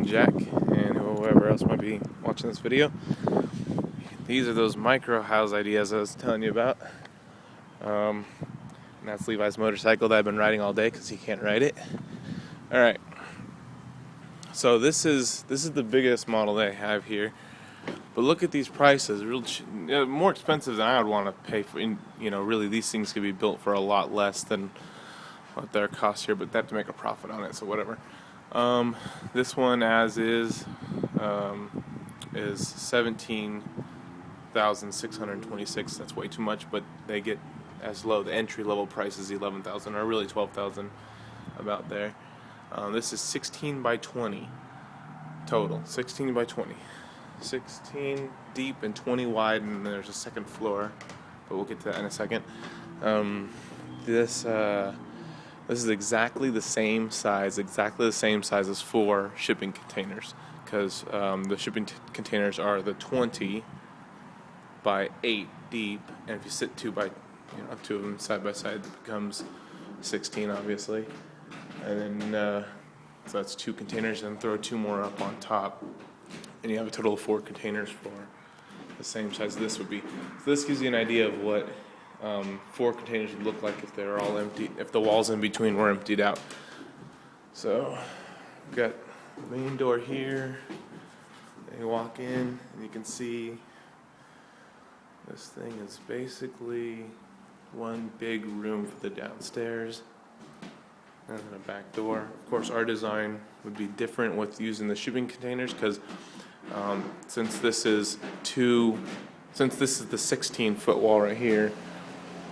Jack and whoever else might be watching this video. These are those micro house ideas I was telling you about. And that's Levi's motorcycle that I've been riding all day because he can't ride it. Alright, so this is the biggest model they have here. But look at these prices, more expensive than I would want to pay for. Really these things could be built for a lot less than what their cost here, but they have to make a profit on it, so whatever. This one as is 17,626. That's way too much, but they get as low. The entry level price is 11,000, or really 12,000, about there. This is 16 by 20 total. 16 by 20. 16 deep and 20 wide, and there's a second floor, but we'll get to that in a second. This is exactly the same size as 4 shipping containers, because the shipping containers are the 20 by 8 deep, and if you sit two of them side by side, it becomes 16, obviously. And then so that's 2 containers, and throw 2 more up on top, and you have a total of 4 containers for the same size this would be. So this gives you an idea of what 4 containers would look like if they're all empty, if the walls in between were emptied out. So we've got the main door here. You walk in and you can see this thing is basically one big room for the downstairs, and then a back door. Of course, our design would be different with using the shipping containers, because since this is the 16-foot wall right here,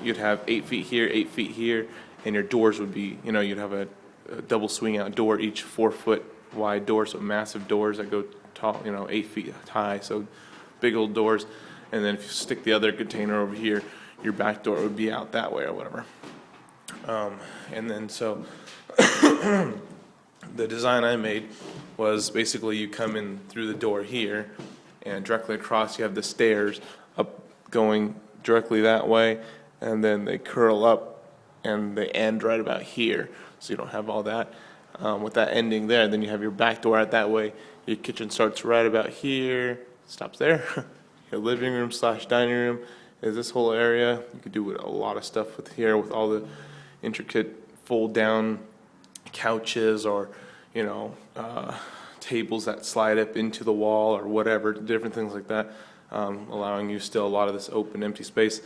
you'd have 8 feet here, 8 feet here, and your doors would be, you'd have a double swing out door, each 4-foot wide door, so massive doors that go tall, 8 feet high, so big old doors. And then if you stick the other container over here, your back door would be out that way or whatever. And then so the design I made was basically you come in through the door here, and directly across you have the stairs up going directly that way, and then they curl up and they end right about here, so you don't have all that with that ending there. Then you have your back door out that way. Your kitchen starts right about here, stops there. Your living room / dining room is this whole area. You could do a lot of stuff with here, with all the intricate fold down couches, or tables that slide up into the wall, or whatever, different things like that, allowing you still a lot of this open empty space.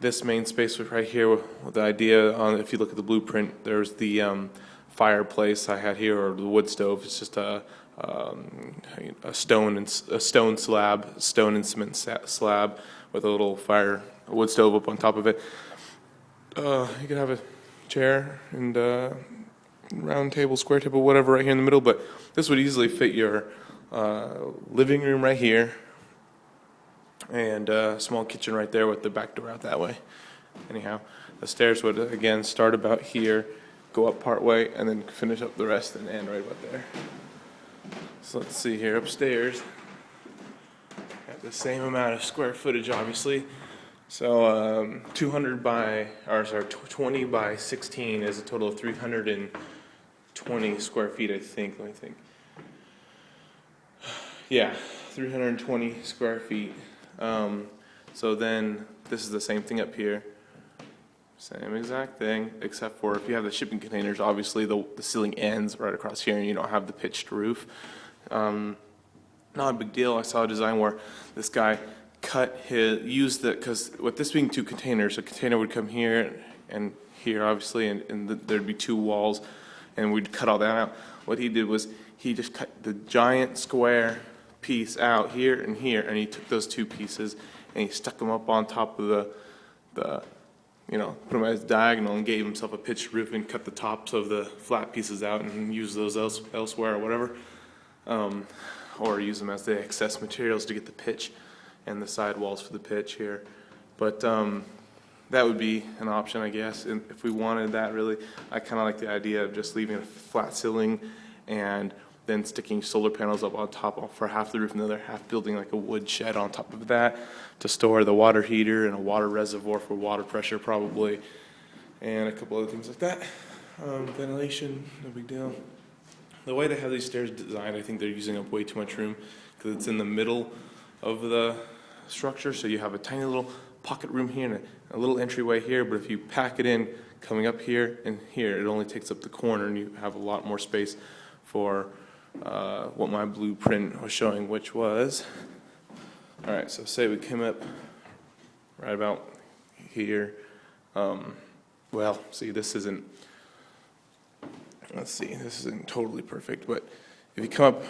This main space right here, with the idea on, if you look at the blueprint, there's the fireplace I had here, or the wood stove. It's just a stone and cement slab with a little wood stove up on top of it. You could have a chair and round table, square table, whatever, right here in the middle, but this would easily fit your living room right here, and a small kitchen right there with the back door out that way. Anyhow, the stairs would again start about here, go up part way, and then finish up the rest and end right about there. So let's see here, upstairs, got the same amount of square footage, obviously. So 20 by 16 is a total of 320 square feet, I think. Let me think. Yeah, 320 square feet. So then this is the same thing up here. Same exact thing, except for if you have the shipping containers, obviously the ceiling ends right across here, and you don't have the pitched roof. Not a big deal. I saw a design where this guy because with this being 2 containers, a container would come here and here, obviously, and there'd be 2 walls, and we'd cut all that out. What he did was he just cut the giant square piece out here, and he took those 2 pieces and he stuck them up on top of put them as diagonal, and gave himself a pitched roof, and cut the tops of the flat pieces out and use those elsewhere or whatever, or use them as the excess materials to get the pitch and the side walls for the pitch here. But that would be an option, I guess, and if we wanted that. Really, I kind of like the idea of just leaving a flat ceiling and then sticking solar panels up on top for half the roof, and the other half building like a wood shed on top of that to store the water heater and a water reservoir for water pressure probably, and a couple other things like that. Ventilation, no big deal. The way they have these stairs designed, I think they're using up way too much room because it's in the middle of the structure. So you have a tiny little pocket room here and a little entryway here. But if you pack it in coming up here and here, it only takes up the corner, and you have a lot more space for what my blueprint was showing, which was, all right, so say we came up right about here. Well, see, this isn't, let's see, this isn't totally perfect, but if you come up,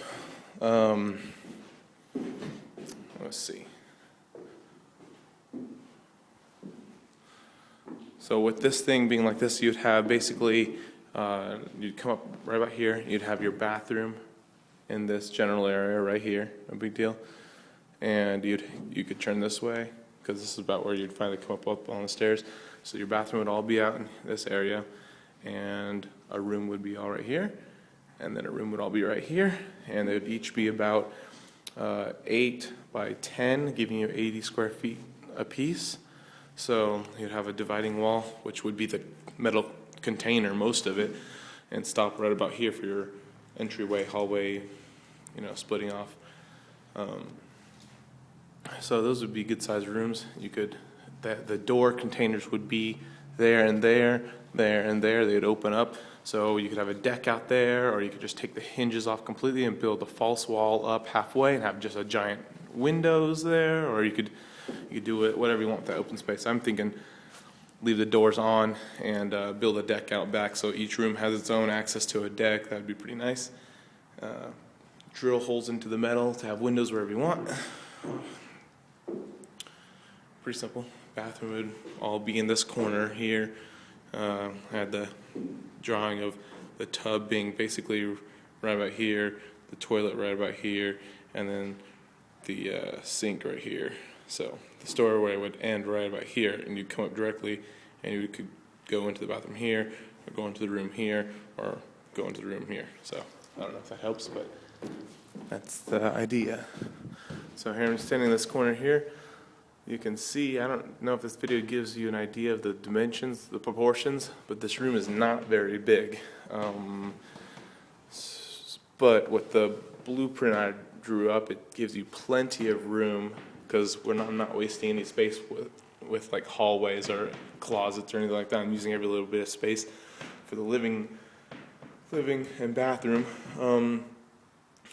let's see. So with this thing being like this, you'd have basically, you'd come up right about here, you'd have your bathroom in this general area right here, no big deal. And you could turn this way, because this is about where you'd finally come up on the stairs. So your bathroom would all be out in this area, and a room would be all right here, and then a room would all be right here, and they would each be about 8 by 10, giving you 80 square feet apiece. So you'd have a dividing wall, which would be the metal container, most of it, and stop right about here for your entryway, hallway, splitting off. So those would be good sized rooms. You could, the door containers would be there and there, there and there. They'd open up. So you could have a deck out there, or you could just take the hinges off completely and build a false wall up halfway and have just a giant windows there, or you could do it whatever you want with that open space. I'm thinking leave the doors on and build a deck out back so each room has its own access to a deck. That'd be pretty nice. Drill holes into the metal to have windows wherever you want. Pretty simple. Bathroom would all be in this corner here. I had the drawing of the tub being basically right about here, the toilet right about here, and then the sink right here. So the doorway would end right about here, and you'd come up directly, and you could go into the bathroom here, or go into the room here, or go into the room here. So I don't know if that helps, but that's the idea. So here I'm standing in this corner here. You can see, I don't know if this video gives you an idea of the dimensions, the proportions, but this room is not very big. But with the blueprint I drew up, it gives you plenty of room, because I'm not wasting any space with like hallways or closets or anything like that. I'm using every little bit of space for the living and bathroom.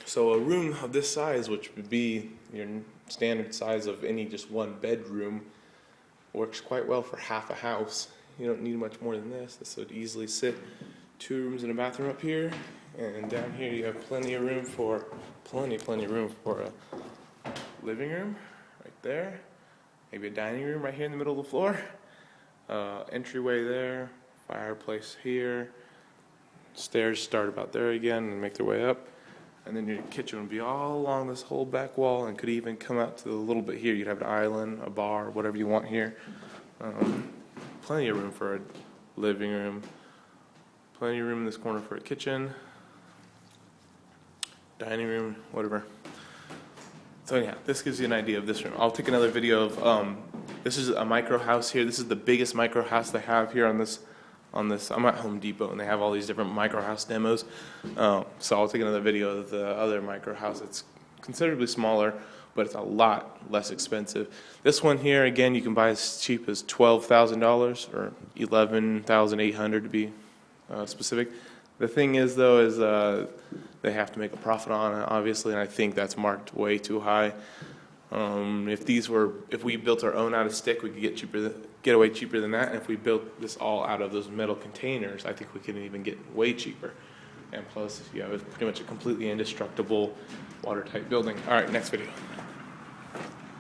So a room of this size, which would be your standard size of any just one bedroom, works quite well for half a house. You don't need much more than this. This would easily sit 2 rooms and a bathroom up here, and down here you have plenty of room for a living room right there, maybe a dining room right here in the middle of the floor, entryway there, fireplace here, stairs start about there again and make their way up. And then your kitchen would be all along this whole back wall, and could even come out to a little bit here. You'd have an island, a bar, whatever you want here. Plenty of room for a living room. Plenty of room in this corner for a kitchen. Dining room, whatever. So yeah, this gives you an idea of this room. I'll take another video of, this is a micro house here. This is the biggest micro house they have here on this. I'm at Home Depot, and they have all these different micro house demos. So I'll take another video of the other micro house. It's considerably smaller, but it's a lot less expensive. This one here, again, you can buy as cheap as $12,000 or $11,800 to be specific. The thing is, though, is they have to make a profit on it, obviously, and I think that's marked way too high. If we built our own out of stick, we could get away cheaper than that. And if we built this all out of those metal containers, I think we could even get way cheaper. And plus, it's pretty much a completely indestructible, watertight building. All right, next video.